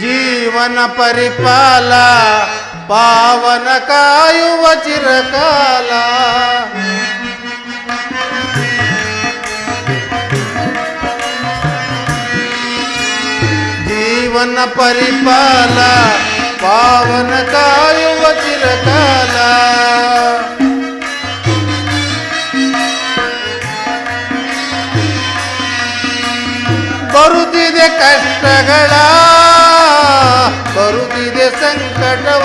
ಜೀವನ ಪರಿಪಾಲ ಪಾವನ ಕಾಯುವ ಚಿರಕಾಲ. ಜೀವನ ಪರಿಪಾಲ ಪಾವನ ಕಾಯುವ ಚಿರಕಾಲ. ಬರುತ್ತಿದೆ ಕಷ್ಟಗಳ ಬರುತ್ತಿದೆ ಸಂಕಟವ.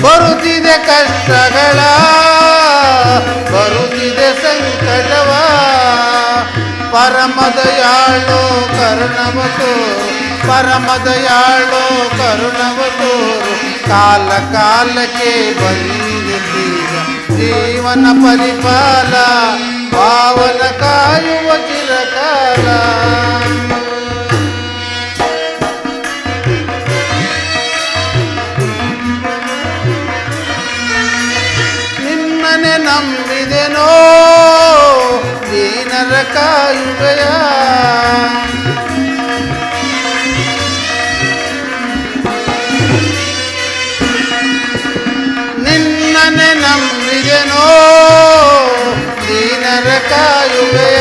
ಬರುತ್ತಿದೆ ಕಷ್ಟಗಳ ಬರುತ್ತಿದೆ ಸಂಕಟವ. ಪರಮದಯಾಳೋ ಕರುಣವತೋರು ಪರಮದಯಾಳೋ ಕರುಣವತೋರು. ಕಾಲ ಕಾಲಕ್ಕೆ ಬಂದಿದ್ದೀಗ ಜೀವನ ಪರಿಪಾಲ ಪಾವನ ಕಾಯುವ ಚಿರಕಾಲ. ನಿನ್ನನೆ ನಂಬಿದೆನೋ ದೀನರ ಕಾಯುವೆಯ. ನಿನ್ನನೆ ನಂಬಿದೆನೋ ದೀನರ ಕಾಯುವೆಯ.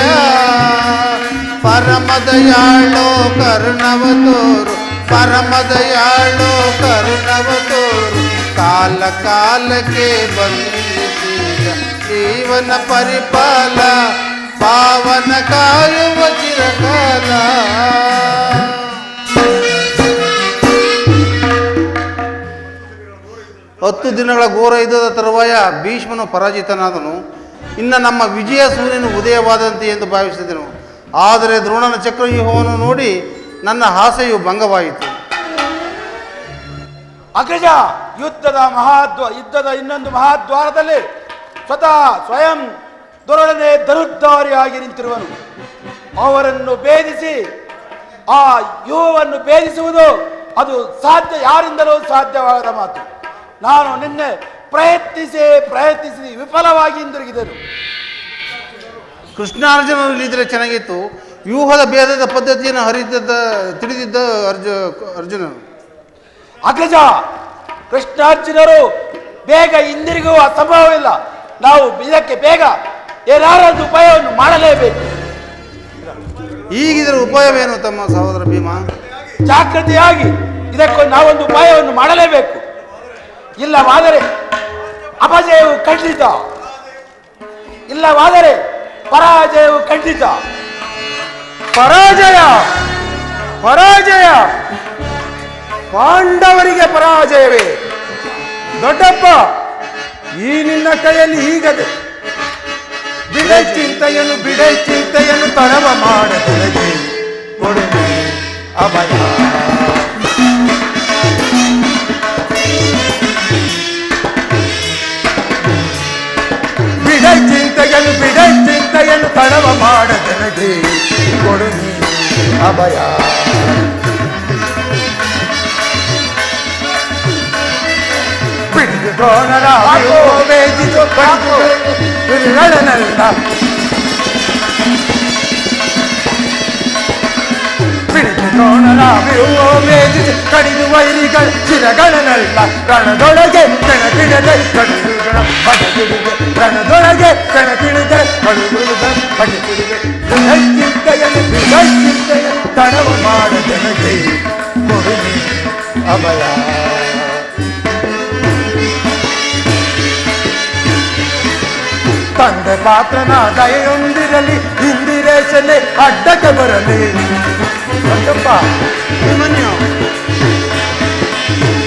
ಪರಮದಯಾಳೋ ಕರುಣವತೋರು ಪರಮದಯಾಳೋ ಕರುಣವತೋರು. ಕಾಲ ಕಾಲಕ್ಕೆ ಬಂದಿದ್ದೀಗ ಜೀವನ ಪರಿಪಾಲ ಪಾವನ ಕಾಯುವ ಚಿರಕಾಲ. ಹತ್ತು ದಿನಗಳ ಘೋರ ಯುದ್ಧದ ತರುವಾಯ ಭೀಷ್ಮನು ಪರಾಜಿತನಾದನು. ಇನ್ನು ನಮ್ಮ ವಿಜಯ ಸೂರ್ಯನು ಉದಯವಾದಂತೆ ಎಂದು ಭಾವಿಸಿದನು. ಆದರೆ ದ್ರೋಣನ ಚಕ್ರವ್ಯೂಹವನ್ನು ನೋಡಿ ನನ್ನ ಆಸೆಯು ಭಂಗವಾಯಿತು. ಅಗ್ರಜ, ಯುದ್ಧದ ಇನ್ನೊಂದು ಮಹಾದ್ವಾರದಲ್ಲಿ ಸ್ವಯಂ ದ್ರೋಣನೇ ಧನುರ್ಧಾರಿಯಾಗಿ ನಿಂತಿರುವನು. ಅವರನ್ನು ಭೇದಿಸಿ ಆ ವ್ಯೂಹವನ್ನು ಭೇದಿಸುವುದು ಅದು ಯಾರಿಂದಲೂ ಸಾಧ್ಯವಾಗದ ಮಾತು. ನಾನು ನಿನ್ನೆ ಪ್ರಯತ್ನಿಸಿ ವಿಫಲವಾಗಿ ಹಿಂದಿರುಗಿದೆನು. ಕೃಷ್ಣಾರ್ಜುನರಲ್ಲಿದ್ದರೆ ಚೆನ್ನಾಗಿತ್ತು. ವ್ಯೂಹದ ಭೇದದ ಪದ್ಧತಿಯನ್ನು ತಿಳಿದಿದ್ದ ಅರ್ಜುನನು. ಅಗ್ರಜ, ಕೃಷ್ಣಾರ್ಜುನರು ಬೇಗ ಹಿಂದಿರುಗುವ ಸಂಭವವಿಲ್ಲ. ನಾವು ಇದಕ್ಕೆ ಬೇಗ ಏನಾರೊಂದು ಉಪಾಯವನ್ನು ಮಾಡಲೇಬೇಕು. ಈಗಿದರ ಉಪಾಯವೇನು ತಮ್ಮ ಸಹೋದರ ಭೀಮ? ಜಾಗೃತಿಯಾಗಿ ಇದಕ್ಕೊಂದು ನಾವೊಂದು ಉಪಾಯವನ್ನು ಮಾಡಲೇಬೇಕು. ಇಲ್ಲವಾದರೆ ಅಪಜಯವು ಖಂಡಿತ, ಇಲ್ಲವಾದರೆ ಪರಾಜಯವು ಖಂಡಿತ. ಪರಾಜಯ ಪಾಂಡವರಿಗೆ ಪರಾಜಯವೇ? ದೊಡ್ಡಪ್ಪ, ಈ ನಿನ್ನ ಕೈಯಲ್ಲಿ ಹೀಗದೆ ಬಿಡೆ ಚಿಂತೆಯನ್ನು ತಡವ ಮಾಡದೊಳಗೆ ಕೊಡುವೆ ಅಭಯ. ಬಿಡೆ ಚಿಂತೆಯನ್ನು ತಡವ ಮಾಡದೊಳಗೆ ಕೊಡುವೆ ಅಭಯ. ಬಿಡಿದು ದ್ರೋಣರ ಬೇಜಿದು ಬಿರುಗಳನ್ನೆಲ್ಲ ಬಿಡಿದು ದ್ರೋಣರ ಬೇಜಿದು ಕಡಿದು ವೈರಿಗಳ ಚಿರಗಳನ್ನೆಲ್ಲ ರಣದೊಳಗೆ ಕೆಣಕಿಡದೆ ಕಡಿದುಗಳ ಬಡಗಿಡಿಗೆ ರಣದೊಳಗೆ ಕೆಣಕಿಡಿದೆ ಕಡಿದುಗಳ ಬಡಗಿಡಿಗೆ. ಚಿಂತೆಯನ್ನು ತಡವ ಮಾಡದೆನಗೆ ಕೊಡುವೆ ಅಭಯ. ತಂದೆ ಪಾತ್ರನ ದಯೆಯೊಂದಿರಲಿ ಇಂದಿರೇಶನೆ ಅಡ್ಡಕ್ಕೆ ಬರಲಿ.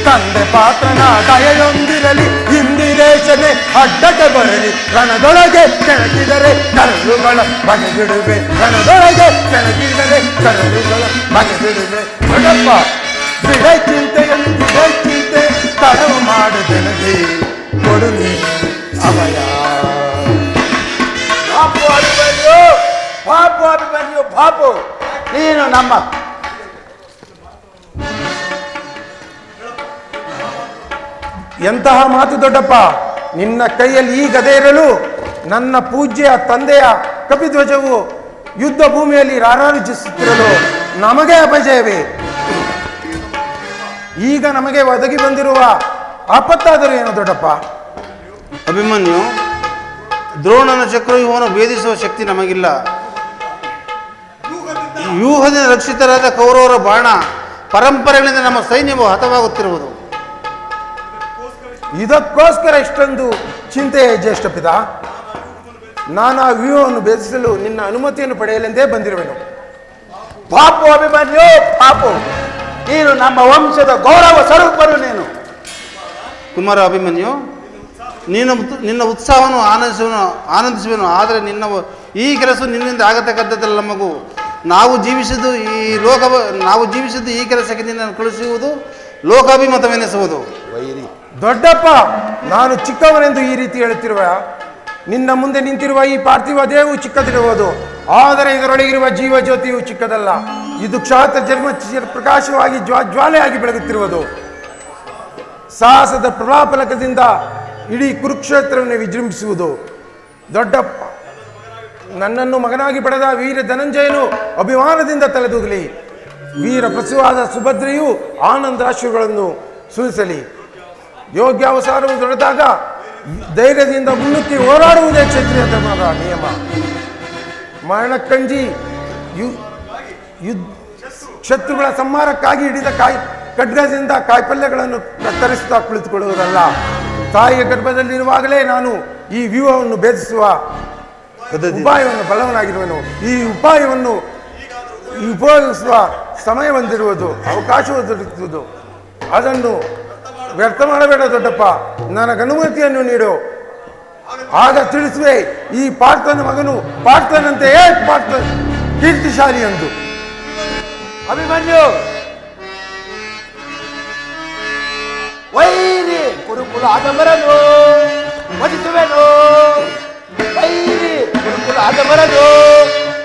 ತಂದೆ ಪಾತ್ರನ ದಯೆಯೊಂದಿರಲಿ ಇಂದಿರೇಶನೆ ಅಡ್ಡಕ್ಕೆ ಬರಲಿ. ರಣದೊಳಗೆ ಕೆಣಕಿದರೆ ಕರಳುಗಳ ಬಗೆಬಿಡುವೆ. ರಣದೊಳಗೆ ಕೆಣಕಿದರೆ ಕರಳುಗಳ ಬಗೆಬಿಡುವೆ. ದೊಡ್ಡಪ್ಪ, ಬಿಡೆ ಚಿಂತೆ ತಡವು ಮಾಡದೆನಗೆ ಕೊಡುವೆ ಅಭಯ. ಪಾಪು ನೀನು ನಮ್ಮ ಎಂತಹ ಮಾತು ದೊಡ್ಡಪ್ಪ! ನಿನ್ನ ಕೈಯಲ್ಲಿ ಈ ಗದೆ ಇರಲು ನನ್ನ ಪೂಜ್ಯ ತಂದೆಯ ಕಪಿಧ್ವಜವು ಯುದ್ಧ ಭೂಮಿಯಲ್ಲಿ ರಾರಾಜಿಸುತ್ತಿರಲು ನಮಗೆ ಅಪಜಯವೇ? ಈಗ ನಮಗೆ ಒದಗಿ ಬಂದಿರುವ ಆಪತ್ತಾದರೂ ಏನು ದೊಡ್ಡಪ್ಪ? ಅಭಿಮನ್ಯು, ದ್ರೋಣನ ಚಕ್ರವ್ಯೂಹವನ್ನು ಭೇದಿಸುವ ಶಕ್ತಿ ನಮಗಿಲ್ಲ. ವ್ಯೂಹದಿಂದ ರಕ್ಷಿತರಾದ ಕೌರವರ ಬಾಣ ಪರಂಪರೆಗಳಿಂದ ನಮ್ಮ ಸೈನ್ಯವು ಹತವಾಗುತ್ತಿರುವುದು. ಇದಕ್ಕೋಸ್ಕರ ಇಷ್ಟೊಂದು ಚಿಂತೆ ಜ್ಯೇಷ್ಠ ಪಿತ. ನಾನು ಆ ವ್ಯೂಹವನ್ನು ಭೇದಿಸಲು ನಿನ್ನ ಅನುಮತಿಯನ್ನು ಪಡೆಯಲೆಂದೇ ಬಂದಿರುವೆನು. ಪಾಪು ಅಭಿಮನ್ಯು, ಪಾಪು. ನೀನು ನಮ್ಮ ವಂಶದ ಗೌರವ ಸ್ವರೂಪರು. ನೀನು ಕುಮಾರ ಅಭಿಮನ್ಯು, ನಿನ್ನ ಉತ್ಸಾಹವನ್ನು ಆನಂದಿಸುವೆನು. ಆದರೆ ಈ ಕೆಲಸ ನಿನ್ನಿಂದ ಆಗತಕ್ಕಂಥದ್ದಲ್ಲ. ಮಗು, ನಾವು ಜೀವಿಸಿದ್ದು ಈ ಕೆಲಸಕ್ಕೆ ನಿನ್ನನ್ನು ಕಳುಹಿಸುವುದು ಲೋಕಾಭಿಮತವೆನಿಸುವುದು. ದೊಡ್ಡಪ್ಪ, ನಾನು ಚಿಕ್ಕವನೆಂದು ಈ ರೀತಿ ಹೇಳುತ್ತಿರುವ ನಿನ್ನ ಮುಂದೆ ನಿಂತಿರುವ ಈ ಪಾರ್ಥಿವ ದೇಹವು ಚಿಕ್ಕದಿರಬಹುದು, ಆದರೆ ಇದರೊಳಗಿರುವ ಜೀವ ಜ್ಯೋತಿಯು ಚಿಕ್ಕದಲ್ಲ. ಇದು ಕ್ಷಾತ ಜನ್ಮ ಪ್ರಕಾಶವಾಗಿ ಜ್ವಾಲೆಯಾಗಿ ಬೆಳಗುತ್ತಿರುವುದು. ಸಾಹಸದ ಪ್ರಭಾಫಲಕದಿಂದ ಇಡೀ ಕುರುಕ್ಷೇತ್ರವನ್ನು ವಿಜೃಂಭಿಸುವುದು. ದೊಡ್ಡಪ್ಪ, ನನ್ನನ್ನು ಮಗನಾಗಿ ಪಡೆದ ವೀರ ಧನಂಜಯನು ಅಭಿಮಾನದಿಂದ ತಲೆದೂಗಲಿ. ವೀರ ಪ್ರಸುವಾದ ಸುಭದ್ರೆಯು ಆನಂದಾಶ್ರುಗಳನ್ನು ಸುರಿಸಲಿ. ಯೋಗ್ಯಾವಸಾರವು ದೊರೆತಾಗ ಧೈರ್ಯದಿಂದ ಮುನ್ನುಗ್ಗಿ ಹೋರಾಡುವುದೇ ಕ್ಷತ್ರಿಯ ಧರ್ಮದ ನಿಯಮ. ಮರಣಕ್ಕಂಜಿ ಶತ್ರುಗಳ ಸಂಹಾರಕ್ಕಾಗಿ ಹಿಡಿದ ಖಡ್ಗದಿಂದ ಕಾಯಿಪಲ್ಯಗಳನ್ನು ಕತ್ತರಿಸುತ್ತಾ ಕುಳಿತುಕೊಳ್ಳುವುದಲ್ಲ. ತಾಯಿಯ ಗರ್ಭದಲ್ಲಿರುವಾಗಲೇ ನಾನು ಈ ವ್ಯೂಹವನ್ನು ಭೇದಿಸುವ ಉಪಾಯವನ್ನು ಬಲವನಾಗಿರುವೆನು. ಈ ಉಪಾಯವನ್ನು ಉಪಯೋಗಿಸುವ ಸಮಯ ಬಂದಿರುವುದು, ಅವಕಾಶವು ದೊರೆಯುವುದು. ಅದನ್ನು ವ್ಯರ್ಥ ಮಾಡಬೇಡ ದೊಡ್ಡಪ್ಪ. ನನಗನುಮತಿಯನ್ನು ನೀಡು, ಆಗ ತಿಳಿಸುವೆ ಈ ಪಾರ್ಥನ ಮಗನು ಪಾರ್ಥನಂತೆ ಕೀರ್ತಿಶಾಲಿ ಎಂದು. ಅಭಿಮನ್ಯು, ವೈರಿ ಕುರುಕುಲ ಆದಮರನು ವಧಿಸುವೆನು. ವೈರಿ ಕುರುಕುಲ ಆದಮರನು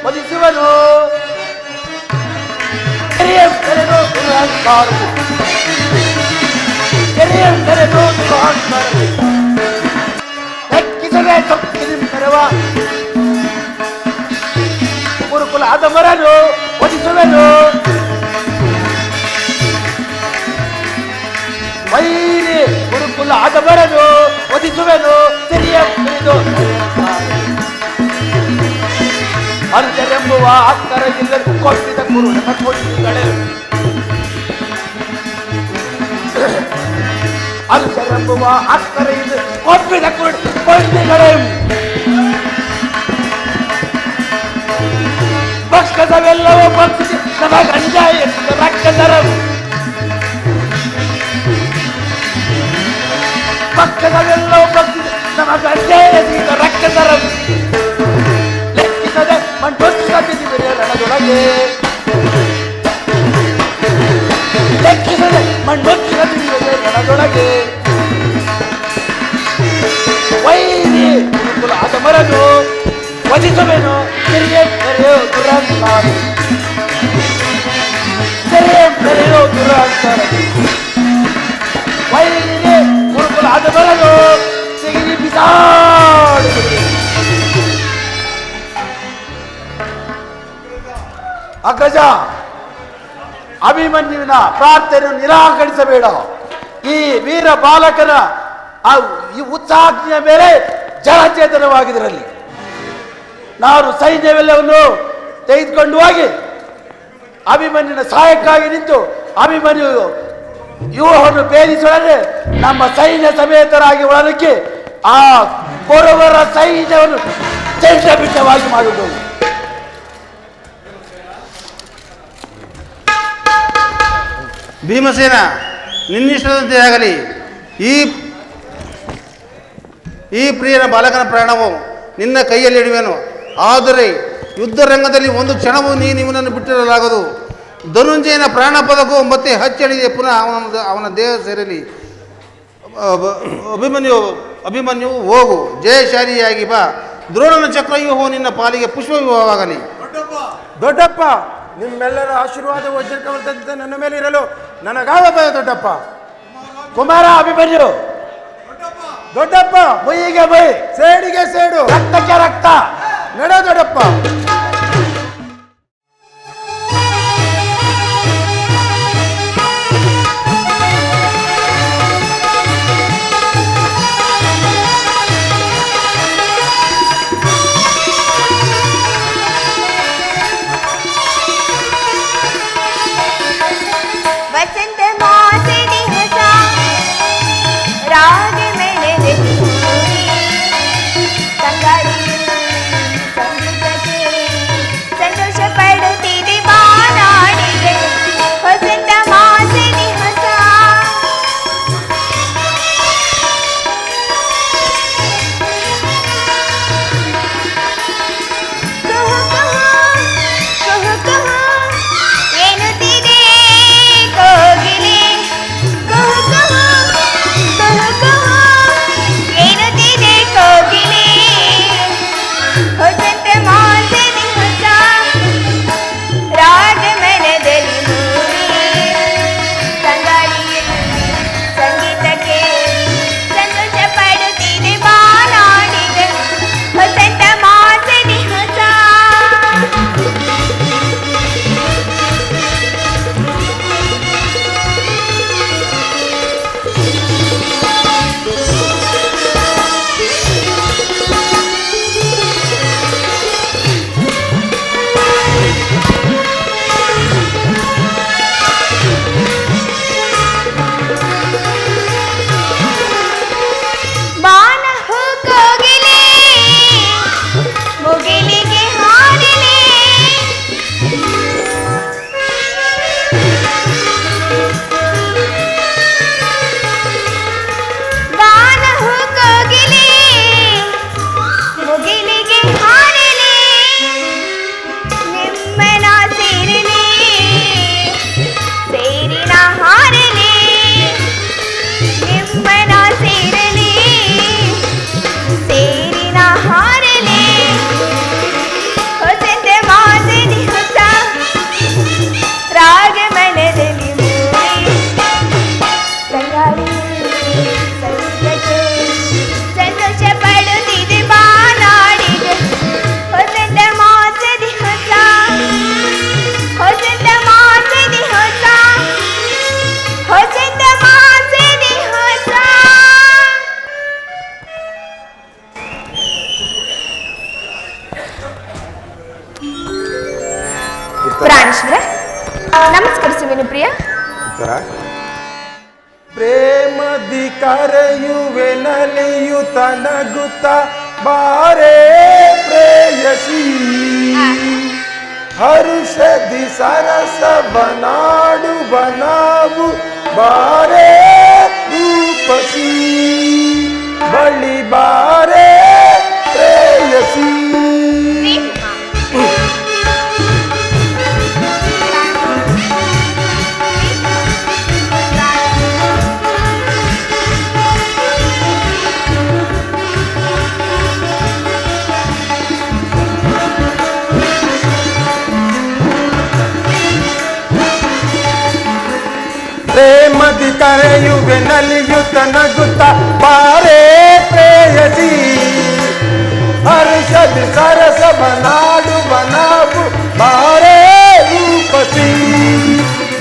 ವಧಿಸುವೆನು. ಲೆಕ್ಕಿಸದೆ ತಪ್ಪಿರುವ ಕುರುಕುಲ ಆದಮರನು ವಧಿಸುವೆನು. ವೈರಿ ಕುರುಕುಲ ಆದವರನು ವಧಿಸುವೆನು. ಸಿರಿಯ ಹಿಡಿದು ಅರ್ಜರೆಂಬುವ ಅಕ್ಕರ ಇಲ್ಲದ ಕೊಟ್ಟಿದ ಕುರುಡನ ಕೊಟ್ಟಿಗಳೇ. ಅರ್ಜರೆಂಬುವ ಅಕ್ಕರ ಇಲ್ಲ ಕೊಟ್ಟಿದ ಕೊಟ್ಟಿಗಳೇ. ಪಕ್ಷದವೆಲ್ಲವೂ ಪಕ್ಷಿ ನಮ್ಮ ಗಂಜ ರಕ್ತದರ ಪಕ್ಕದವೆಲ್ಲವೂ ಪಕ್ಷಿ ನಮ್ಮ ಗಂಜ ರಕ್ತದರ. ಲೆಕ್ಕಿಸದೆ ಮಂಟೊತ್ತಿದೆ ರಣದೊಳಗೆ. ಲೆಕ್ಕಿಸದೆ ಮಂಟೊತ್ತಿದೆ ರಣದೊಳಗೆ. ವೈರಿ ಕುರುಕುಲ ಆದಮರನು ವಧಿಸುವೆನು. ತೆರೆಯೋ ದುರಂಕಾರ, ತೆರೆಯೋ ದುರಂಕಾರ. ವೈರಿ ಕುರುಕುಲ ಆದಮರನು ತೆಗೆದು ಬಿಸಾಡುವುದು. ಅಗ್ರಜ, ಅಭಿಮನ್ಯುವಿನ ಪ್ರಾರ್ಥನೆಯನ್ನು ನಿರಾಕರಿಸಬೇಡ. ಈ ವೀರ ಬಾಲಕನ ಈ ಉತ್ಸಾಹಜ್ಞೆಯ ಮೇಲೆ ಜಲಚೇತನವಾಗಿದ್ದರಲ್ಲಿ ನಾನು ಸೈನ್ಯವೆಲ್ಲವನ್ನು ತೆಗೆದುಕೊಂಡು ಹೋಗಿ ಅಭಿಮನ್ಯುವಿನ ಸಹಾಯಕ್ಕಾಗಿ ನಿಂತು ಅಭಿಮನ್ಯು ವ್ಯೂಹವನ್ನು ಭೇದಿಸೊಡನೆ ನಮ್ಮ ಸೈನ್ಯ ಸಮೇತರಾಗಿ ಒಳಕ್ಕೆ ಆ ಕೌರವರ ಸೈನ್ಯವನ್ನು ಚಂಡಬಿಟ್ಟವಾಗಿ ಮಾಡುವುದು. ಭೀಮಸೇನ, ನಿನ್ನಿಷ್ಟದಂತೆ ಆಗಲಿ. ಈ ಪ್ರಿಯನ ಬಾಲಕನ ಪ್ರಾಣವು ನಿನ್ನ ಕೈಯಲ್ಲಿ ಇಡುವೆನು. ಆದರೆ ಯುದ್ಧ ರಂಗದಲ್ಲಿ ಒಂದು ಕ್ಷಣವೂ ನೀನು ಇವನನ್ನು ಬಿಟ್ಟಿರಲಾಗದು. ಧನುಂಜಯನ ಪ್ರಾಣ ಪದಕವು ಮತ್ತೆ ಹಚ್ಚಳಿದೆ, ಪುನಃ ಅವನ ದೇಹ ಸೇರಲಿ. ಅಭಿಮನ್ಯು ಹೋಗು, ಜಯಶಾಲಿಯಾಗಿ ಬಾ. ದ್ರೋಣನ ಚಕ್ರವ್ಯೂಹವು ನಿನ್ನ ಪಾಲಿಗೆ ಪುಷ್ಪವ್ಯೂಹವಾಗಲಿ. ದೊಡ್ಡಪ್ಪ, ನಿಮ್ಮೆಲ್ಲರ ಆಶೀರ್ವಾದ ವಜ್ರಕವರ್ಧಂತೆ ನನ್ನ ಮೇಲೆ ಇರಲು ನನಗಾವ ಭಯ ದೊಡ್ಡಪ್ಪ. ಕುಮಾರ ಅಭಿಮನ್ಯು, ದೊಡ್ಡಪ್ಪ, ಮುಯ್ಯಿಗೆ ಮುಯ್, ಸೇಡಿಗೆ ಸೇಡು, ರಕ್ತಕ್ಕೆ ರಕ್ತ. ನಡ ದೊಡ್ಡಪ್ಪ. वसंत मासनी हसा राग मेले संगाड़ी संगीतಕ್ಕೆ ಸಂತೋಷ ಪಡುತ್ತಿದೆ ಬಾನಾಡಿಗೆ ವಸಂತ ಮಾಸನಿ ಹಸ ಕಹ ಕಹ ಕಹ ಕಹ ಎನ್ನುತ್ತಿದೆ ಕೋಗಿಲೆ ಕಹ ಕಹ ಕಹ ಕಹ ಎನ್ನುತ್ತಿದೆ ಕೋಗಿಲೆ ವಸಂತ ಮಾಸನಿ ಹೊಸ ರಾಗ ಮನದಲ್ಲಿ ಮೂಡಿ ಸಂಗಾಡಿಗೆ ಸಂಗೀತಕ್ಕೆ ಸಂತೋಷ ಪಡುತ್ತಿದೆ ಬಾನಾಡಿಗೆ ವಸಂತ ಮಾಸನಿ ಹೊಸ ಬಾನ ಹೂ ಕೋಗಿಲೆ ಮುಗಿಲಿಗೆ ಹಾರಲೆ ಬಾನ ಹೂ ಕೋಗಿಲೆ ಮುಗಿಲಿಗೆ ಹಾರಲೆ ನಿಮ್ಮನ ಸೇರಲೆ ಸೇರಿನ ಹಾರಲೆ ನಿಮ್ಮನ ಸೇರಲಿ ಸೇರಿನ ಹಾರಲಿ ಹೊಸಂತ ಮಾಸನಿ ಹೊಸ ರಾಗ ಮನದಲ್ಲಿ ಮೂಡಿ ಸಂಗಾಡಿ ಸಂಗೀತಕ್ಕೆ ಸಂತೋಷ ಪಡುತ್ತಿದೆ ಬಾನಾಡಿಗೆ ಹೊಸಂತ ಮಾಸನಿ ಹೊಸ ಹೊಸಂತ ಮಾಸನಿ ಹೊಸ ಹೊಸಂತ ಮಾಸನಿ ಹೊಸ ಪ್ರಾಣೇಶ್ವರ ನಮಸ್ಕರಿಸುವೆನು ಪ್ರಿಯ. ಪ್ರೇಮದಿ ಕರೆಯುವೆ ನಲಿಯುತ ನಗುತ್ತ ಬಾರೇ ಪ್ರೇಯಸಿ, ಹರುಷದಿ ಸರಸವನಾಡುವ ನಾವು ಬಾರೇ ರೂಪಸಿ, ಬಳಿ ಬಾರೇ ಪ್ರೇಯಸಿ. ಪ್ರೇಮದಿ ಕರೆಯುವೆ ನಲಿಯುತ್ತ ನಗುತ್ತ ಬಾರೇ ಪ್ರೇಯಸಿ, ಹರ್ಷದಿ ಸರಸವನಾಡುವ ನಾವು ಬಾರೇ ರೂಪಸಿ,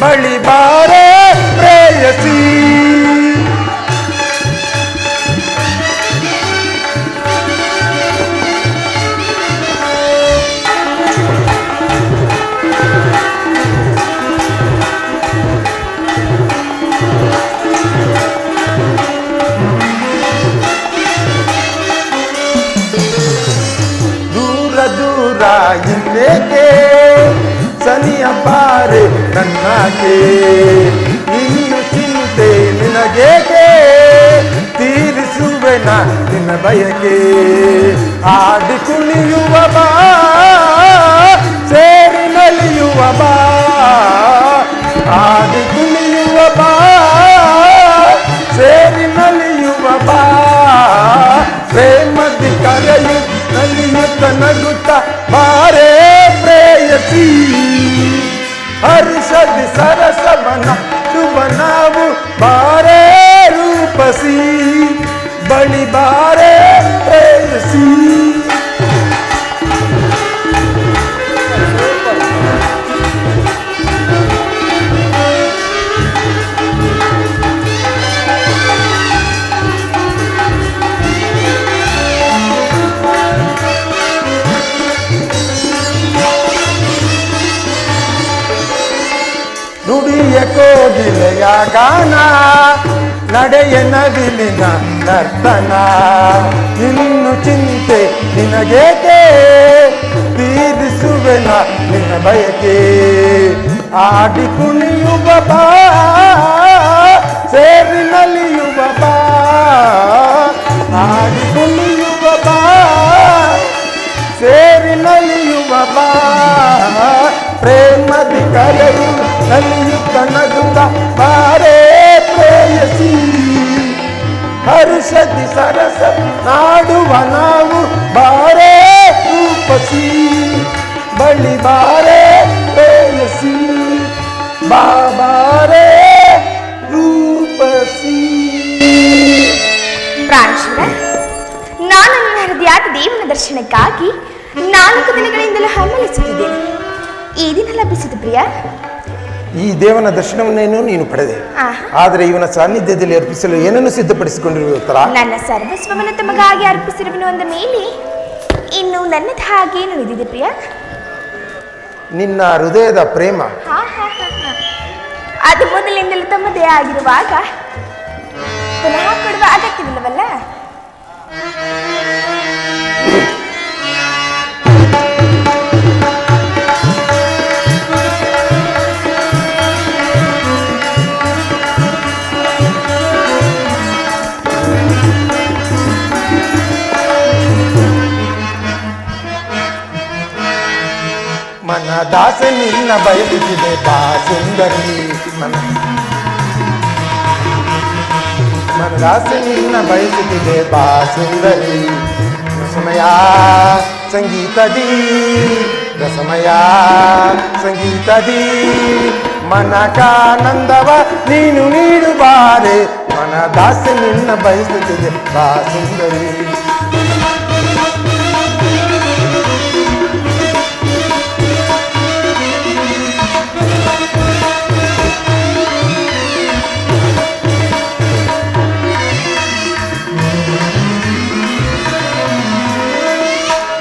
ಬಳಿ ಬಾರೇ ಪ್ರೇಯಸಿ. ದೂರ ಇನ್ನೇಕೆ ಸನಿಯ ಬಾರೆ ನನ್ನಾಗೆ, ಇನ್ನು ಚಿಂತೆ ನಿನಗೇಕೆ ತೀರಿಸುವೆ ನಾ ನಿನ್ನ ಬಯಕೆ. ಆಡಿ ಕುಣಿಯುವ ಬಾ ಸೇರಿ ನಲಿಯುವ ಬಾ, ಆಡಿ ಕುಣಿಯುವ ಬಾ ಸೇರಿ ನಲಿಯುವ ಬಾ, ಪ್ರೇಮದಿ ಕರೆಯು ನಲಿಯುತ್ತ ನಗುತ್ತ ಬಾರೇ ಪ್ರೇಯಸಿ, ಹರ್ಷದಿ ಸರಸವನ ಶುಭ ನಾವು ಬಾರೇ ರೂಪಸಿ, ಬಳಿ ಕೋಗಿಲೆಯ ಗಾನ ನಡೆಯ ನವಿಲಿನ ನರ್ತನ ಇನ್ನು ಚಿಂತೆ ನಿನಗೇಕೆ ತೀರಿಸುವೆನ ನಿನ್ನ ಬಯಕೆ ಆಡಿ ಕುಣಿಯುವ ಬಾ ಸೇರಿ ನಲಿಯುವ ಬಾ ಆಡಿ ಕುಣಿಯುವ ಬಾ ಸೇರಿ ನಲಿಯುವ ಬಾ ಪ್ರೇಮದಿ ಕರೆಯು ನಲಿಯುತ್ತ ನಗುತ್ತ ಬಾರೇ ಪ್ರೇಯಸಿ ಹರುಷದಿ ಸರಸ ನಾಡುವ ನಾವು ಬಾರೇ ರೂಪಸಿ ಬಳಿ ಬಾರೇ ಪ್ರೇಯಸಿ ಬಾಬಾರೇ ರೂಪಸಿ. ಪ್ರಾಣೇಶ್ವರ, ನಾನು ನನ್ನ ಹೃದಯಾದ ದೇವನ ದರ್ಶನಕ್ಕಾಗಿ 4 ದಿನಗಳಿಂದಲೂ ಹಮ್ಮಲಿಸುತ್ತಿದ್ದೇನೆ. ಈ ದಿನ ಲಭಿಸಿತು ಪ್ರಿಯ. ಈ ದೇವನ ದರ್ಶನವನ್ನೇನು ನೀನು ಪಡೆದೆ, ಆದರೆ ಇವನ ಸಾನ್ನಿಧ್ಯದಲ್ಲಿ ಅರ್ಪಿಸಲು ಏನನ್ನು ಸಿದ್ಧಪಡಿಸಿಕೊಂಡಿರುವ ಉತ್ತರ? ನನ್ನ ಸರ್ವಸ್ವವನ್ನು ತಮಗಾಗಿ ಅರ್ಪಿಸಿರುವನು ಅಂದ ಮೇಲೆ ಇನ್ನು ನನ್ನದು ಹಾಗೇನು ಉಳಿದಿದೆ ಪ್ರಿಯ? ನಿನ್ನ ಹೃದಯದ ಪ್ರೇಮ ಅದು ಮೊದಲಿಂದಲೂ ತಮ್ಮದೇ ಆಗಿರುವಾಗ ಪುನಃ ಕೊಡುವ ಅಗತ್ಯವಿಲ್ಲವಲ್ಲ? ಮನದಾಸ ನಿನ್ನ ಬಯಸುತ್ತಿದೆ ಬಾ ಸುಂದರಿ ಮನದಾಸ ನಿನ್ನ ಬಯಸುತ್ತಿದೆ ಬಾ ಸುಂದರಿ ರಸಮಯ ಸಂಗೀತದಿ ರಸಮಯ ಸಂಗೀತದಿ ಮನಕಾನಂದವ ನೀನು ನೀಡುವಾರೆ ಮನದಾಸ ನಿನ್ನ ಬಯಸುತ್ತಿದೆ ಬಾ ಸುಂದರಿ.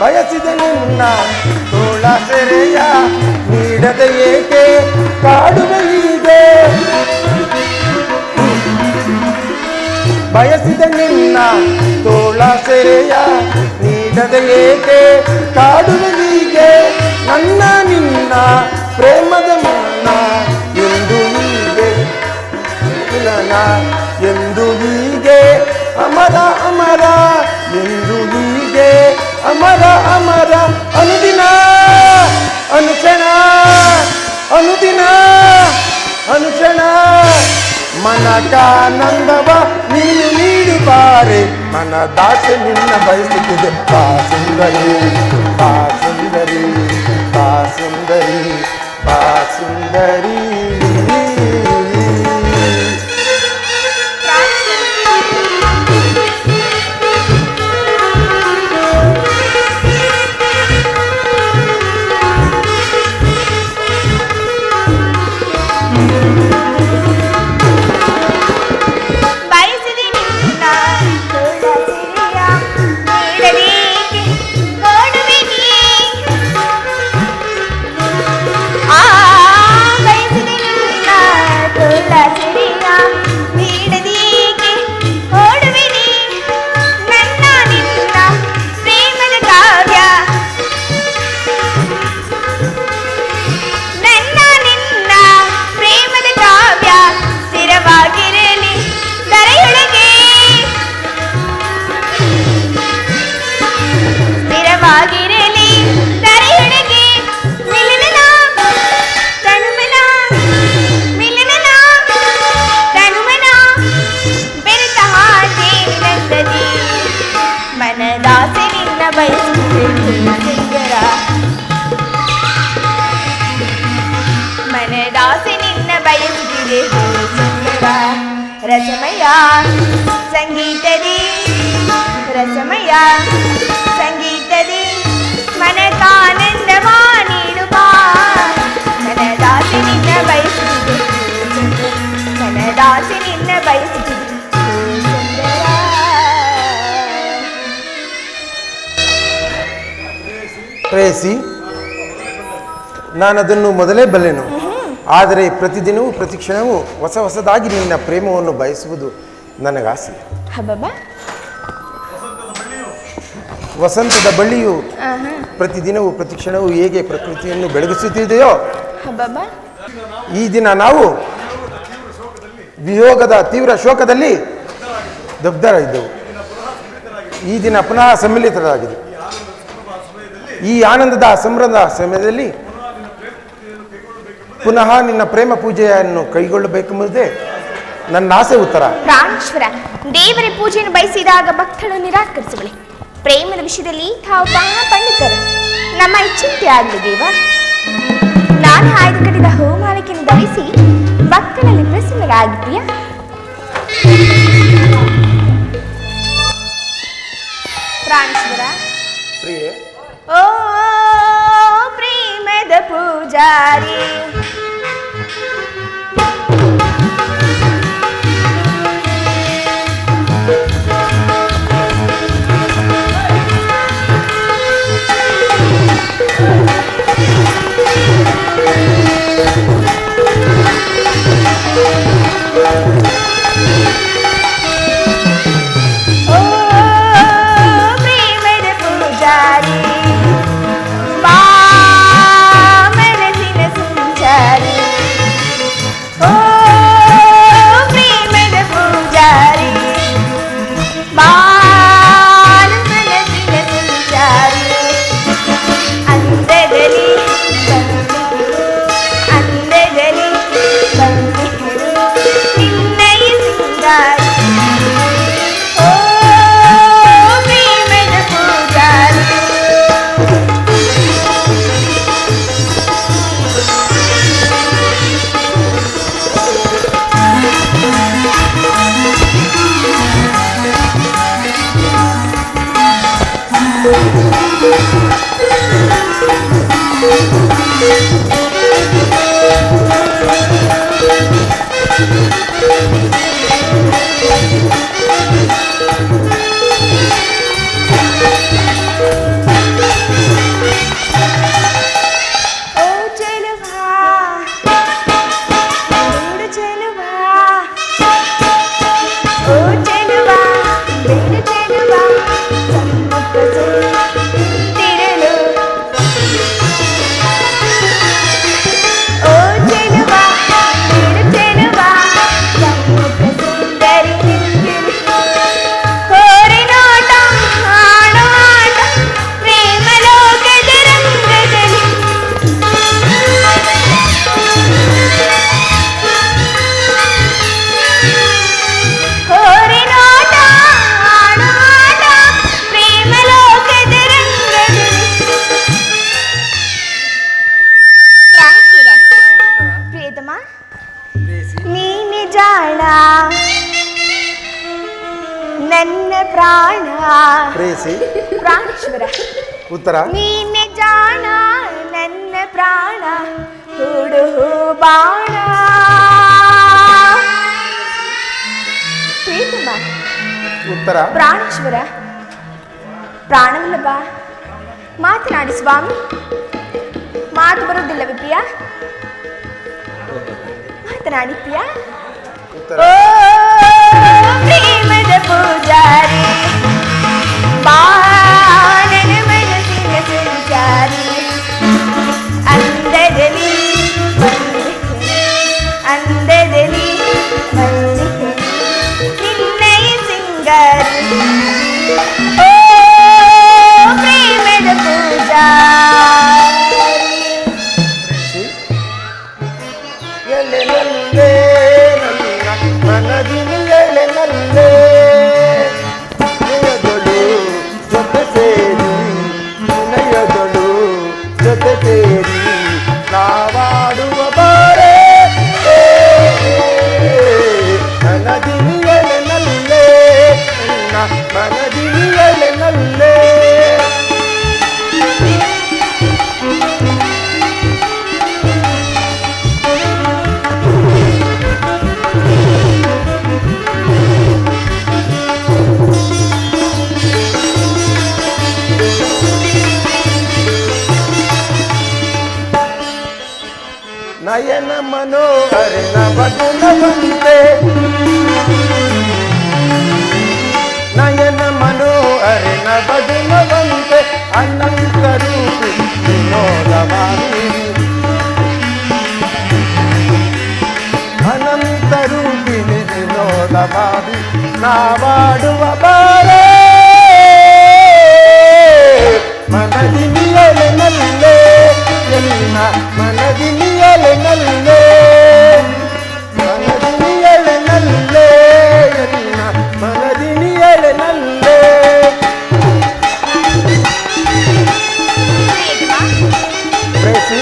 ಬಯಸಿದೆ ನಿನ್ನ ತೋಳ ಸೆರೆಯ ನೀಡದ ಏಕೆ ಕಾಡುವೆ ಹೀಗೆ ಬಯಸಿದೆ ನಿನ್ನ ತೋಳ ಸೆರೆಯ ನೀಡದ ಏಕೆ ಕಾಡುವೆ ಹೀಗೆ ನನ್ನ ನಿನ್ನ ಪ್ರೇಮದ ಮನ ಎಂದು ಹೀಗೆ ಮಿಲನ ಎಂದು ಹೀಗೆ ಅಮರ ಅಮರ ಎಂದು ಹೀಗೆ ಅಮರ ಅಮರ ಅನುದಿನ ಅನುಕ್ಷಣ ಅನುದಿನ ಅನುಕ್ಷಣ ಮನಕಾನಂದವ ನೀನು ನೀಡುತ್ತಾರೆ ಮನದಾಸ ನಿನ್ನ ಬಯಸುತ್ತಿದೆ ಬಾ ಸುಂದರಿ ಬಾ ಸುಂದರಿ ಬಾ ಸುಂದರಿ ಬಾ ಸುಂದರಿ. ರಸಮಯ ಸಂಗೀತದಿ ರಸಮಯ ಸಂಗೀತದಿ ಮನಕಾನಂದವ ನೀಡುವ ಮನದಾಸೆ ನಿನ್ನ ಬಯಸುತ್ತಿದೆ ಮನದಾಸೆ ನಿನ್ನ ಬಯಸುತ್ತಿದೆ ಪ್ರೇಯಸಿ, ನಾನದನ್ನು ಮೊದಲೇ ಬಲ್ಲೆನು. ಆದರೆ ಪ್ರತಿದಿನವೂ ಪ್ರತಿಕ್ಷಣವೂ ಹೊಸದಾಗಿ ನಿನ್ನ ಪ್ರೇಮವನ್ನು ಬಯಸುವುದು ನನಗಾಸೆ. ಹಬ್ಬಬ್ಬ. ವಸಂತದ ಬಳ್ಳಿಯು ಪ್ರತಿದಿನವೂ ಪ್ರತಿಕ್ಷಣವೂ ಹೇಗೆ ಪ್ರಕೃತಿಯನ್ನು ಬೆಳಗಿಸುತ್ತಿದೆಯೋ ಹಬ್ಬಬ್ಬ. ಈ ದಿನ ನಾವು ವಿಯೋಗದ ತೀವ್ರ ಶೋಕದಲ್ಲಿ ದಗ್ಧರಾಗಿದ್ದೆವು. ಈ ದಿನ ಪುನಃ ಸಮ್ಮಿಲಿತರಾಗಿದೆ. ಈ ಆನಂದದ ಸಂಭ್ರಮದ ಸಮಯದಲ್ಲಿ ಪುನಃ ನಿನ್ನ ಪ್ರೇಮ ಪೂಜೆಯನ್ನು ಕೈಗೊಳ್ಳಬೇಕೆಂಬುದೇ ನನ್ನ ಆಸೆ. ಉತ್ತರ. ಪ್ರಾಣೇಶ್ವರ, ದೇವರ ಪೂಜೆಯನ್ನು ಬಯಸಿದಾಗ ಭಕ್ತರನ್ನು ನಿರಾಕರಿಸಬಳಿ. ಪ್ರೇಮದ ವಿಷಯದಲ್ಲಿ ತಾವು ಪಂಡಿತರು. ನಮ್ಮ ಇಚ್ಛಿಂತೆ ಆಗಲಿ ದೇವ. ನಾನು ಆಯ್ದು ಕಟ್ಟಿದ ಹೂಮಾಲಿಕೆಯನ್ನು ಧರಿಸಿ ಭಕ್ತರಲ್ಲಿ ಪ್ರಸನ್ನರಾಗಿದ್ದೀಯಾ? ಪ್ರಾಣೇಶ್ವರ. ಪ್ರಿಯೆ. ಓ ಪ್ರೇಮದ ಪೂಜಾರಿ, ನನ್ನ ಪ್ರಾಣ. ಪ್ರೇಯಸಿ. ಪ್ರಾಣೇಶ್ವರ. ಉತ್ತರ. ನೀನೆ ಜಾಣ ನನ್ನ ಪ್ರಾಣ, ಹುಡು ಬಾಣ. ಪ್ರೀತಮ. ಉತ್ತರ. ಪ್ರಾಣೇಶ್ವರ. ಪ್ರಾಣವಲ್ಲಭ, ಮಾತನಾಡಿ ಸ್ವಾಮಿ. ಮಾತು ಬರುವುದಿಲ್ಲವೇ ಪ್ರಿಯ? ಮಾತನಾಡಿ ಪ್ರಿಯ. ಉತ್ತರ. ಪ್ರೇಮದ ಪೂಜಾರಿ, ಬಾಣನ ಮನಸ್ಸಿನ ಸಂಚಾರಿ, ಅಂದದಲ್ಲಿ ಅಂದದಲ್ಲಿ ನಿನ್ನಯ ಸಿಂಗಾರಿ. ಓ ಪ್ರೇಮದ ಪೂಜಾರಿ. ಎಲೆನಲ್ಲೇ ನನ್ನ ಮನದಿನ ಎಲೆನಲ್ಲೇ ವಿನಯದೊಳು ಜೊತೆ ಸೇರಿ, ವಿನಯದೊಳು ಜೊತೆ ಸೇರಿ ನಾವಾಡುವ ಬಾರೆ ಮನದಿನ ಎಲೆನಲ್ಲೇ, ನನ್ನ ಮನದಿನ ಎಲೆನಲ್ಲೇ. ನಯನ ಮನೋಹರ ನವಗುಣವಂತೆ ನಯನ ಮನೋಹರ ನವಗುಣವಂತೆ ಅನಂತ ರೂಪಿ ವಿನೋದವಾಗಿ ಅನಂತ ರೂಪಿಣಿ ವಿನೋದವಾಗಿ ನಾವಾಡುವ ಬಾರೇ ಮನದಿನಿಯಲೆ ನಲ್ಲೇ ಎನ್ನ ಮನದಿನಿಯಲೆ ನಲ್ಲೇ ಮನದಿನಿಯಲೆ ನಲ್ಲೇ ಎನ್ನ ಮನದಿನಿಯಲೆ ನಲ್ಲೇ ಪ್ರೇಸಿ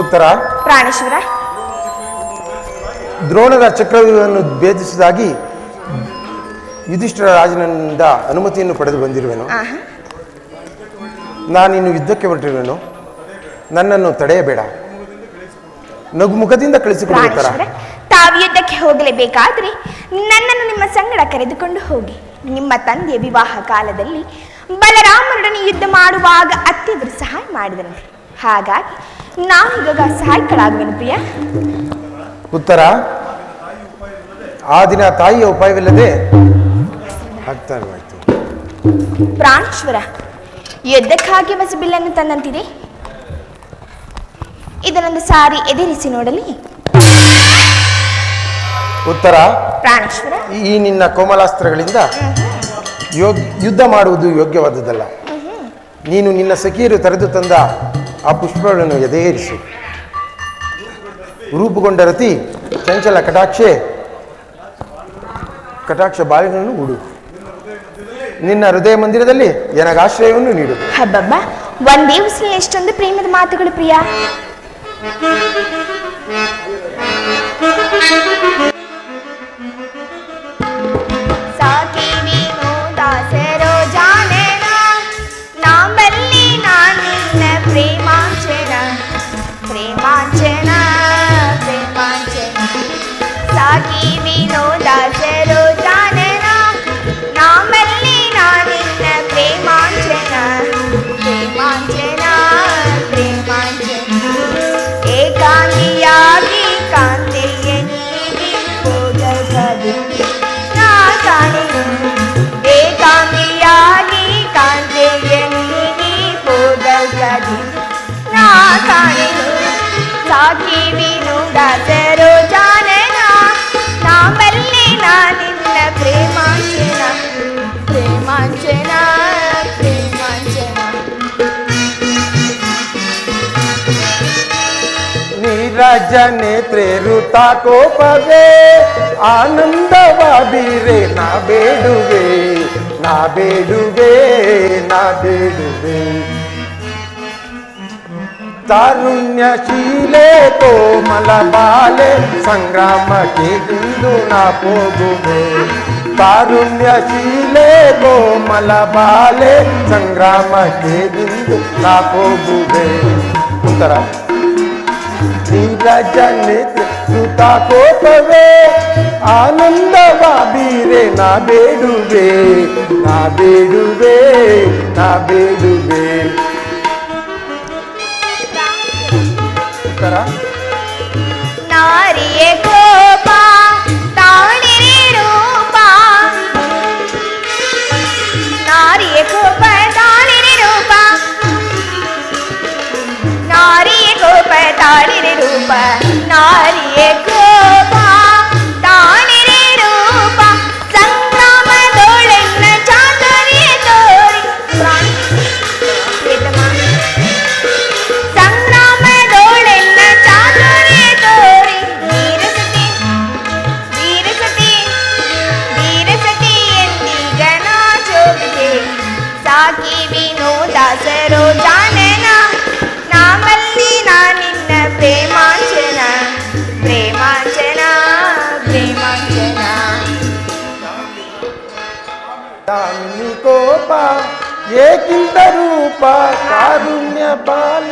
ಉತ್ತರ ಪ್ರಾಣೇಶ್ವರ. ದ್ರೋಣರ ಚಕ್ರವ್ಯೂಹವನ್ನು ಭೇದಿಸಿದಾಗಿ ಯುಧಿಷ್ಠಿರ ರಾಜನಿಂದ ಅನುಮತಿಯನ್ನು ಪಡೆದು ಬಂದಿರುವೆನು. ನಾನಿನ್ನು ಯುದ್ಧಕ್ಕೆ ಹೊರಟಿರುವೆನು, ನನ್ನನ್ನು ತಡೆಯಬೇಡ. ನಗುಮುಖದಿಂದ ಕಳಿಸಿಕೊಡುತ್ತರ. ತಾವು ಯುದ್ಧಕ್ಕೆ ಹೋಗಲೇಬೇಕಾದ್ರೆ ನನ್ನನ್ನು ನಿಮ್ಮ ಸಂಗಡ ಕರೆದುಕೊಂಡು ಹೋಗಿ. ನಿಮ್ಮ ತಂದೆಯ ವಿವಾಹ ಕಾಲದಲ್ಲಿ ಬಲರಾಮನೊಡನೆ ಯುದ್ಧ ಮಾಡುವಾಗ ಅತ್ತೆಯವರು ಸಹಾಯ ಮಾಡಿದರಂತೆ. ಹಾಗಾಗಿ ನಾನೀಗ ಸಹಾಯಕಳಾಗುವೆನು ಪ್ರಿಯ. ಉತ್ತರ ಆ ದಿನ ತಾಯಿಯ ಉಪಾಯವಿಲ್ಲದೆ ಆಗ್ತಾಯಿತು. ಪ್ರಾಣೇಶ್ವರ, ಯುದ್ಧಕ್ಕಾಗಿ ಮಸಬಿಲ್ಲನ್ನು ತಂದಂತಿದೆ, ಇದನ್ನೊಂದು ಸಾರಿ ಎದುರಿಸಿ ನೋಡಲಿ. ಉತ್ತರ ಪ್ರಾಣೇಶ್ವರ, ಈ ನಿನ್ನ ಕೋಮಲಾಸ್ತ್ರಗಳಿಂದ ಯುದ್ಧ ಮಾಡುವುದು ಯೋಗ್ಯವಾದದ್ದಲ್ಲ. ನೀನು ನಿನ್ನ ಸಖಿಯರು ತರೆದು ತಂದ ಆ ಪುಷ್ಪಗಳನ್ನು ಎದೆಯೇರಿಸು. ರೂಪುಗೊಂಡ ರತಿ ಚಂಚಲ ಕಟಾಕ್ಷ ಬಾಯಿಗಳನ್ನು ಉಡು. ನಿನ್ನ ಹೃದಯ ಮಂದಿರದಲ್ಲಿ ನನಗಾಶ್ರಯವನ್ನು ನೀಡು. ಹಬ್ಬಬ್ಬ, ಒಂದೇ ಉಸಿರಲ್ಲಿ ಎಷ್ಟೊಂದು ಪ್ರೇಮದ ಮಾತುಗಳು ಪ್ರಿಯ. ನೀರಜ ನೇತ್ರೆ ಋತಾ ಕೋಪವೇ ಆನಂದವ ಬೀರೆ ನಾ ಬೇಡುವೆ ನಾ ಬೇಡುವೆ ನಾ ಬೇಡುವೆ. ತಾರುಣ್ಯಶೀಲೆ ಕೋಮಲ ಬಾಲೆ ಸಂಗ್ರಾಮಕ್ಕೆ ಇಂದು ನಾ ಹೋಗುವೆ. ತಾರುಣ್ಯಶೀಲೆ ಕೋಮಲ ಬಾಲೆ ಸಂಗ್ರಾಮಕ್ಕೆ ಇಂದು ನಾ ಹೋಗುವೆ. ಉತ್ತರ ನೀರಜ ನೇತ್ರ ಸುತ ಕೋಪವೇ ಆನಂದವ ಬೀರೆ ನಾ ಬೇಡುವೆ ನಾ ಬೇಡುವೆ ನಾ ಬೇಡುವೆ. ಉತ್ತರ ನಾರಿಯ ಕೋಪ ತಾಳಿರೆ ರೂಪ, ನಾರಿಯ ಕೋಪ ತಾಳಿರೆ ರೂಪ, ನಾರಿಯ ಕೋಪ ತಾಳಿರೆ ರೂಪ, ನಾರಿಯ ಕೋಪ ತಾಳಿರೆ ರೂಪ, ಸಂಗ್ರಾಮದೊಳೆನ್ನ ಚಾತುರ್ಯ ತೋರಿ ಸಂಗ್ರಾಮದೊಳೆನ್ನ ಚಾತುರ್ಯ ತೋರಿ ವೀರಸತಿ ವೀರಸತಿ ವೀರಸತಿ ಎಂದೀಗ ನಾಚೋಗಿದೆ ಸಾಕಿ ವಿನೋದಾಸರೋ ಜಾನನ ನಾಮಲ್ಲಿ ನಾನಿನ್ನ ಪ್ರೇಮಾಂಚನ ಪ್ರೇಮಾಂಚನ ಪ್ರೇಮಾಂಚನ. ದಾಮಿನಿ ಕೋಪ ಏಕಿಂತ ರೂಪ ಕಾರುಣ್ಯ ಬಾಲ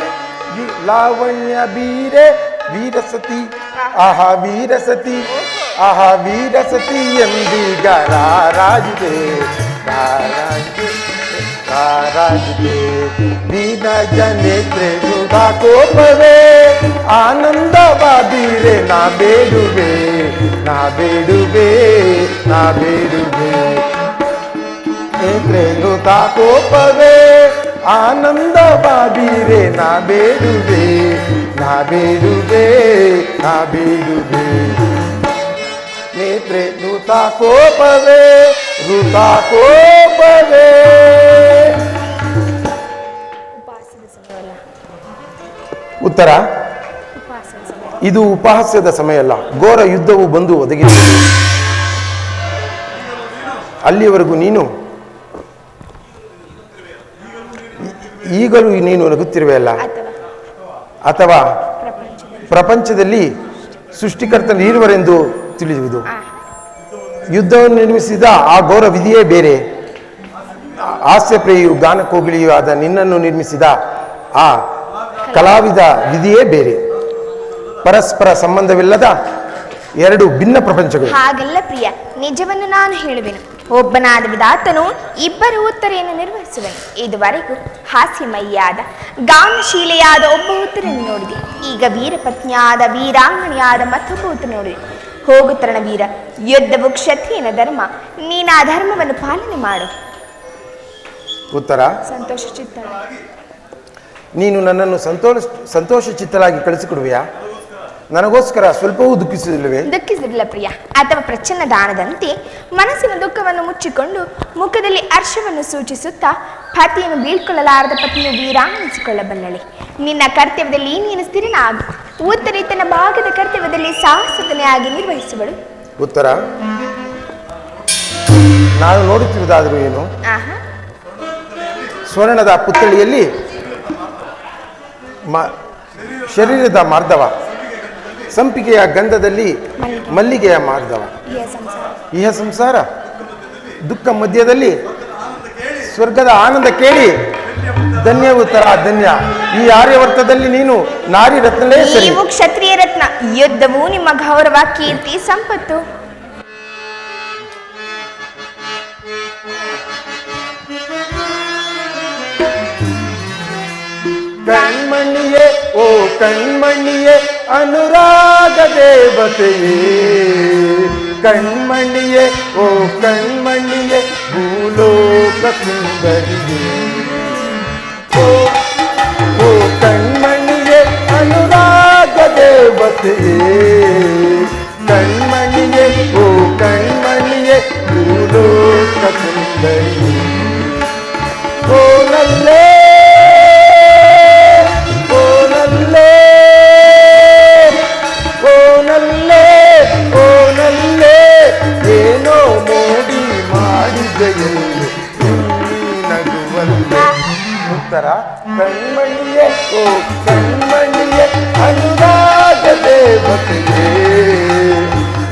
ಲಾವಣ್ಯ ಬೀರೆ ವೀರಸತಿ ಆಹಾ ವೀರಸತಿ ಆಹಾ ವೀರಸತಿ ಎಂದೀಗ ರಾರಾಜಿದೆ ರಾರಾಜಿದೆ ರಾರಾಜಿದೆ. ದೀನ ಜನೇತ್ರೆ ಸುಧಾ ಕೋಪವೇ ಆನಂದವ ಬೀರೆ ನಾ ಬೇಡುವೆ ನಾ ಬೇಡುವೆ ನಾ ಬೇಡುವೆ. ನೇತ್ರೆ ಸುಧಾ ಕೋಪವೇ ಆನಂದವ ಬೀರೆ ನಾ ಬೇಡುವೆ ನಾ ಬೇಡುವೆ ನಾ ಬೇಡುವೆ. ನೇತ್ರೆ ಋತ ಕೋಪವೇ ಋತ ಕೋಪವೇ. ಉತ್ತರ ಇದು ಉಪಹಾಸ್ಯದ ಸಮಯ ಅಲ್ಲ, ಘೋರ ಯುದ್ಧವು ಬಂದು ಒದಗಿದೆ. ಅಲ್ಲಿಯವರೆಗೂ ನೀನು ಈಗಲೂ ನೀನು ನಗುತ್ತಿರುವೆ ಅಲ್ಲ, ಅಥವಾ ಪ್ರಪಂಚದಲ್ಲಿ ಸೃಷ್ಟಿಕರ್ತನ ಇರುವರೆಂದು ತಿಳಿಯುವುದು. ಯುದ್ಧವನ್ನು ನಿರ್ಮಿಸಿದ ಆ ಘೋರ ವಿಧಿಯೇ ಬೇರೆ, ಹಾಸ್ಯಪ್ರಿಯು ಗಾನಕೋಗಿಳಿಯೂ ಆದ ನಿನ್ನನ್ನು ನಿರ್ಮಿಸಿದ ಆ ಕಲಾವಿದ ವಿಧಿಯೇ ಬೇರೆ. ಪರಸ್ಪರ ಸಂಬಂಧವಿಲ್ಲದ ಎರಡು ಭಿನ್ನ ಪ್ರಪಂಚಗಳು. ಹಾಗಲ್ಲ ಪ್ರಿಯ, ನಿಜವನ್ನು ನಾನು ಹೇಳುವೆನು. ಒಬ್ಬನಾದ ವಿಧಾತನು ಇಬ್ಬರ ಉತ್ತರೆಯನ್ನು ನಿರ್ವಹಿಸುವನು. ಇದುವರೆಗೂ ಹಾಸ್ಯಮಯಿಯಾದ ಗಾನಶೀಲೆಯಾದ ಒಬ್ಬ ಉತ್ತರನ್ನು ನೋಡಿದೆ, ಈಗ ವೀರಪತ್ನಿಯಾದ ವೀರಾಂಗಣಿಯಾದ ಮತ್ತೊಬ್ಬ ಉತ್ತರ ನೋಡಿದೆ. ಹೋಗುತ್ತರಣ ವೀರ, ಯುದ್ಧವು ಕ್ಷತ್ರಿಯನ ಧರ್ಮ, ನೀನ ಆ ಧರ್ಮವನ್ನು ಪಾಲನೆ ಮಾಡು. ಉತ್ತರ ಸಂತೋಷ ಚಿತ್ತಳ. ನೀನು ನನ್ನನ್ನು ಸಂತೋಷ ಚಿತ್ತಲಾಗಿ ಕಳಿಸಿಕೊಡುವೆಯಾ? ನನಗೋಸ್ಕರ ಸ್ವಲ್ಪವೂ ದುಃಖಿಸುವುದಿಲ್ಲವೇ? ದುಃಖಿಸುವುದಿಲ್ಲ ಪ್ರಿಯ, ಅಥವಾ ಪ್ರಚ್ಛನ್ನ ದಾನದಂತೆ ಮನಸ್ಸಿನ ದುಃಖವನ್ನು ಮುಚ್ಚಿಕೊಂಡು ಮುಖದಲ್ಲಿ ಹರ್ಷವನ್ನು ಸೂಚಿಸುತ್ತಾ ಪತಿಯನ್ನು ಬೀಳ್ಕೊಳ್ಳಲಾರದ ಪತ್ನಿಯು ವೀರಾಂಗಣಿಸಿಕೊಳ್ಳಬಲ್ಲಳೆ. ನಿನ್ನ ಕರ್ತವ್ಯದಲ್ಲಿ ನೀನು ಸ್ಥಿರನಾಗು. ಉತ್ತರೆ ತನ್ನ ಭಾಗದ ಕರ್ತವ್ಯದಲ್ಲಿ ಸಾಹಸದನೆಯಾಗಿ ನಿರ್ವಹಿಸುವಳು. ಉತ್ತರ ನಾನು ನೋಡುತ್ತಿರುವುದಾದರೂ ಏನು? ಸ್ವರ್ಣದ ಪುತ್ಥಳಿಯಲ್ಲಿ ಶರೀರದ ಮಾರ್ಧವ, ಸಂಪಿಗೆಯ ಗಂಧದಲ್ಲಿ ಮಲ್ಲಿಗೆಯ ಮಾರ್ಧವ, ಇಹ ಸಂಸಾರ ದುಃಖ ಮಧ್ಯದಲ್ಲಿ ಸ್ವರ್ಗದ ಆನಂದ ಕೇಳಿ ಧನ್ಯ. ಉತ್ತರ ಧನ್ಯ. ಈ ಆರ್ಯವರ್ತದಲ್ಲಿ ನೀನು ನಾರಿ ರತ್ನಲೇ ಸರಿ. ನೀವು ಕ್ಷತ್ರಿಯ ರತ್ನ. ಯುದ್ಧವು ನಿಮ್ಮ ಗೌರವ, ಕೀರ್ತಿ, ಸಂಪತ್ತು. ಕಣ್ಮಣಿಯೇ ಓ ಕಣ್ಮಣಿಯೇ ಅನುರಾಗ ದೇವತೆಯೇ, ಕಣ್ಮಣಿಯೇ ಓ ಕಣ್ಮಣಿಯೇ ಭೂಲೋಕ ಸುಂದರಿಯೇ. ಓ ಕಣ್ಮಣಿಯೇ ಅನುರಾಗ ದೇವತೆಯೇ, ಕಣ್ಮಣಿಯೇ ಓ ಕಣ್ಮಣಿಯೇ ಭೂಲೋಕ ಸುಂದರಿಯೇ. ಓನಲ್ಲೇ ಓನಲ್ಲೇ ಓನಲ್ಲೇ ಏನೋ ಮೋಡಿ ಮಾಡಿದೆಯಲ್ಲಿ ನಗುವಲ್ಲೇ. ಉತ್ತರ ಕಣ್ಮಣಿಯೇ ಓ ಕಣ್ಮಣಿಯೇ ಅನುರಾಗ ದೇವತೆಯೇ,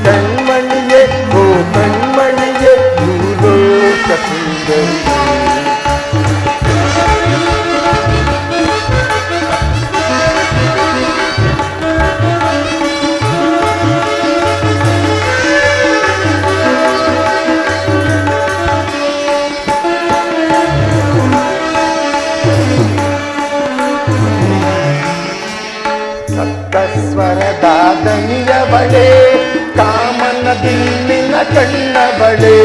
ಕಣ್ಮಣಿಯೇ ಓ ಕಣ್ಮಣಿಯೇ ಭೂಲೋಕ ಸುಂದರಿಯೇ. ಸ್ವರದ ದನಿಯ ಬಳೆ ಕಾಮನ ಬಿಲ್ಲಿನ ಕಣ್ಣ ಬಳೆ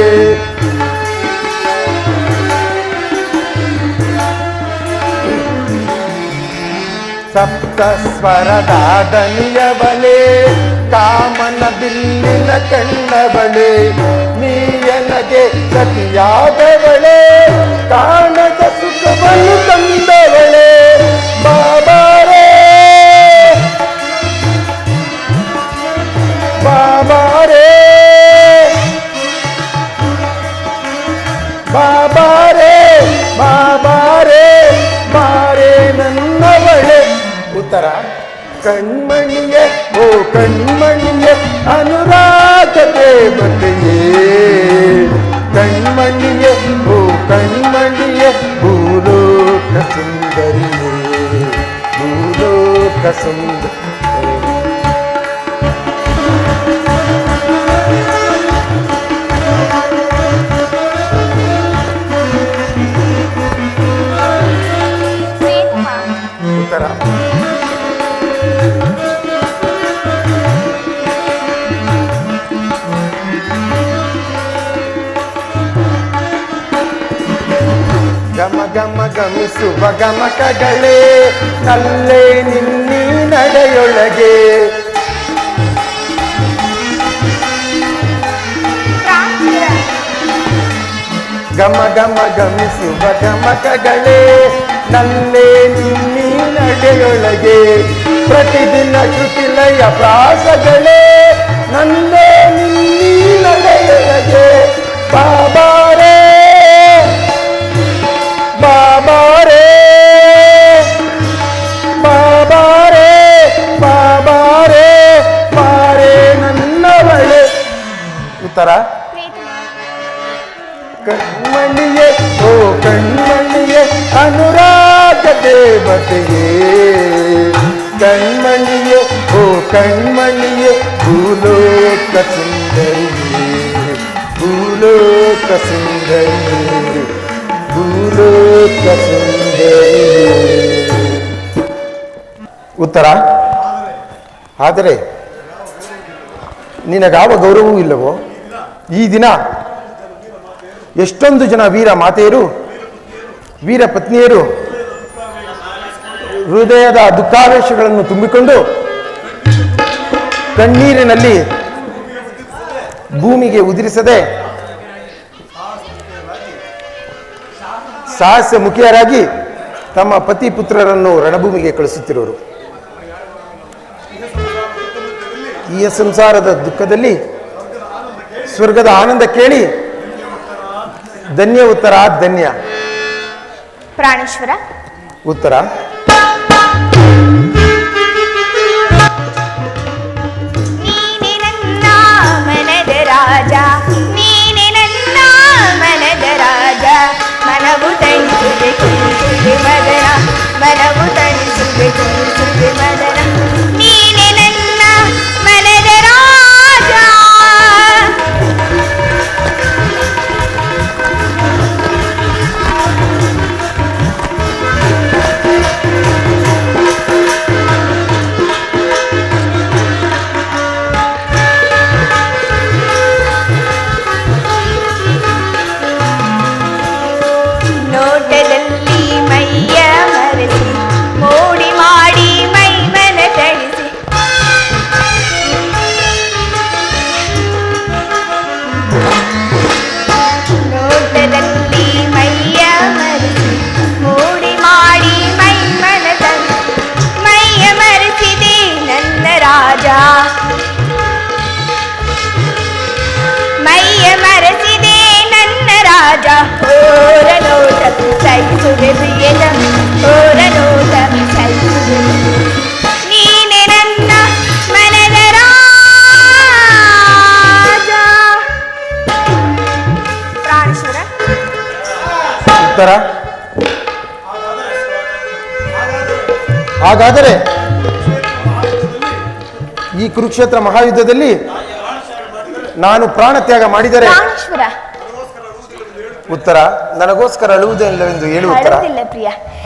ಸಪ್ತ ಸ್ವರದ ದನಿಯ ಬಳೆ ಕಾಮನ ಬಿಲ್ಲಿನ ಕಣ್ಣ ಬಳೆ ನೀಯನಗೆ ಸತಿಯಾದವಳೆ ಕಾಣದ ಸುಖವನ್ನು ತಂದವಳೆ ಬಾಬಾರೇ ಬಾಬಾರೇ ಬಾಬಾರೇ ಬಾಬಾರೇ ಬಾರೇ ನನ್ನವಳೆ ಉತ್ತರ ಕಣ್ಮಣಿಯೇ ಓ ಕಣ್ಮಣಿಯೇ ಅನುರಾಗ ದೇವತೆಯೇ ಕಣ್ಮಣಿಯೇ ಓ ಕಣ್ಮಣಿಯೇ ಭೂಲೋಕ ಸುಂದರಿಯೇ ಭೂಲೋಕ ಸುಂದರಿ ಉತ್ತರ ಗಮ ಗಮ ಗಮಿಸುವ ಗಮಕಗಳೇ ನಲ್ಲೇ ನಿನ್ನೀ ನಡೆಯೊಳಗೆ ಗಮ ಗಮ ಗಮಿಸುವ ಗಮಕಗಳೇ ನಲ್ಲೇ ನಿನ್ನೀ ನಡೆಯೊಳಗೆ ಪ್ರತಿದಿನ ಶ್ರುತಿಲಯ ಪ್ರಾಸಗಳೇ ನಲ್ಲೇ ನಿನ್ನೀ ನಡೆಯೊಳಗೆ ಬಾಬಾರೇ ಬಾಬಾರೇ ಬಾಬಾರೇ ಬಾಬಾರೇ ಬಾರೇ ನನ್ನವಳೆ ಉತ್ತರ ಕಣ್ಮಣಿಯೇ ಓ ಕಣ್ಮಣಿಯೇ ಅನುರಾಗ ದೇವತೆಯೇ ಕಣ್ಮಣಿಯೇ ಓ ಕಣ್ಮಣಿಯೇ ಭೂಲೋಕ ಸುಂದರಿಯೇ ಭೂಲೋಕ ಸುಂದರಿಯೇ ಭೂಲೋಕ ಸುಂದರಿಯೇ ಉತ್ತರ ಆದರೆ ನಿನಗಾವ ಗೌರವವೂ ಇಲ್ಲವೋ ಈ ದಿನ ಎಷ್ಟೊಂದು ಜನ ವೀರ ಮಾತೆಯರು ವೀರ ಪತ್ನಿಯರು ಹೃದಯದ ದುಃಖಾವೇಶಗಳನ್ನು ತುಂಬಿಕೊಂಡು ಕಣ್ಣೀರಿನಲ್ಲಿ ಭೂಮಿಗೆ ಉದುರಿಸದೆ ಸಾಹಸ ಮುಖಿಯರಾಗಿ ತಮ್ಮ ಪತಿ ಪುತ್ರರನ್ನು ರಣಭೂಮಿಗೆ ಕಳಿಸುತ್ತಿರುವರು ಈ ಸಂಸಾರದ ದುಃಖದಲ್ಲಿ ಸ್ವರ್ಗದ ಆನಂದ ಕೇಳಿ ಧನ್ಯ ಉತ್ತರ ಧನ್ಯ ಪ್ರಾಣೇಶ್ವರ ಉತ್ತರ ನೀನೆ ನನ್ನ ಮನದ ರಾಜ ನೀನೆ ನನ್ನ ಮನದ ರಾಜ ಮನವು ತಣಿಸುವೆ ಕುಣಿಸುವೆ ಮದನ ಮನವು ತಣಿಸುವೆ ಕುಣಿಸುವೆ ಮದನ ನೀನೆ ನನ್ನ ಮನದ ರಾಜ ನೋಟದಲ್ಲಿ ಮೈಯ ಮರೆಸಿ ಮೋಡಿ ಮಾಡಿ ಮೈ ಮನ ತಣಿಸಿ ನೋಟದಲ್ಲಿ ಮೈಯ ಮರೆಸಿ ಮೋಡಿ ಮಾಡಿ ಮೈ ಮನ ತಣಿಸಿ ಮೈಯ ಮರೆಸಿದೆ ನನ್ನ ರಾಜ ಮೈಯ ಮರೆಸಿದೆ ನನ್ನ ರಾಜ ಓರ ನೋಟ ಸಹಿಸುವೆ ಪ್ರಿಯನ ಓರ ನೋಟ ಸಹಿಸುವೆ ನೀನೆ ನನ್ನ ಮನದ ರಾಜ ಪ್ರಾಣೇಶ್ವರ ಉತ್ತರ ಹಾಗಾದರೆ ಈ ಕುರುಕ್ಷೇತ್ರ ಮಹಾಯುದ್ಧದಲ್ಲಿ ನಾನು ಪ್ರಾಣ ತ್ಯಾಗ ಮಾಡಿದರೆ ಪ್ರಾಣೇಶ್ವರ ಉತ್ತರ ನನಗೋಸ್ಕರ ಅಳುವುದಿಲ್ಲವೆಂದು ಹೇಳು ಉತ್ತರ ಅಳುವುದಿಲ್ಲ ಪ್ರಿಯ